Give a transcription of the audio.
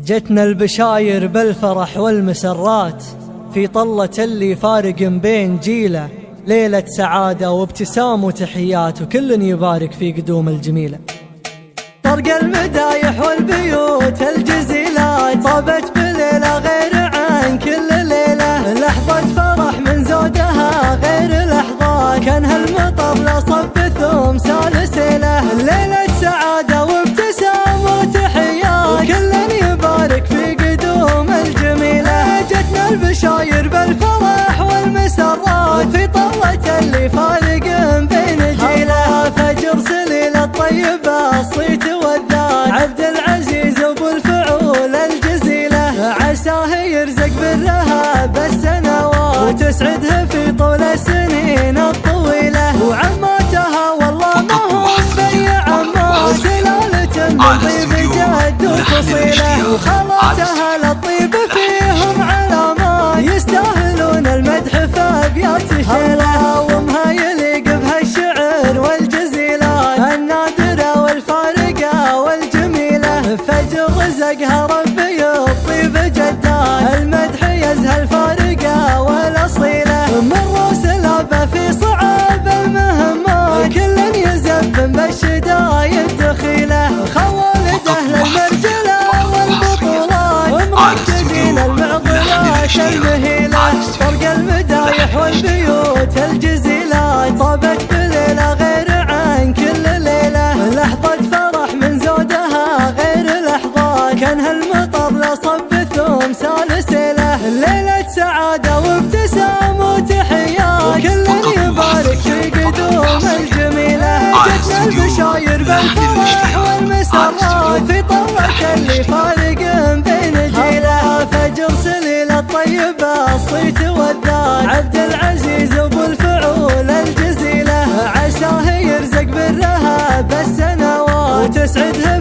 جتنا البشاير بالفرح والمسرات في طلة اللي فارق بين جيله، ليلة سعادة وابتسام وتحيات وكل يبارك في قدوم الجميلة. طرق المدايح والبيوت الجزيلات طابت بليلة غير عن كل ليلة، لحظة فرح من زودها غير لحظات، كان هالمطر لصب ثوم سالسيله، ليلة سعادة وابتسام وتحيات وكل يبارك في قدوم الجميلة. جتنا البشاير بالفرح والمسرات في طلة اللي فارق بين جيله، فجر سليل الطيبة الصيت والذات، عبد العزيز ابو الفعول الجزيلة، عساه يرزق برها بالسنوات وتسعدها في طول السنين الطويلة، وعماتها والله ما هو بي عمات، سلالة من طيب جد وفصيلة، وخالاتها للطيب فيهم علامات، يستاهلون المدح في ابيات شيله، وامها يليق بها الشعر والجزيلات النادرة والفارقة والجميلة، فجر رزقها ربي الطيب جدات، المدح يزهى الفارقة والاصيلة، من روس الابا في صعاب المهمات كل يزبن بالشدايد دخيله، خوالده للمرجله والبطولات ومركبين المعضلات المهيله، طرق المدايح والبيوت الجزيلات طابت بليله غير عن كل ليله، لحظة فرح من زودها غير لحظات، كان هالمطر لصب ثوم سالسيله، ليلة سعادة وابتسام وتحيات وكل يبارك في قدوم الجميلة. جتنا البشاير بالفرح والمسرات في طلة اللي فارق بين جيله، فجر سليل الطيبة الصيت والذات، عبد العزيز ابو الفعول الجزيلة، عساه يرزق برها بالسنوات وتسعدها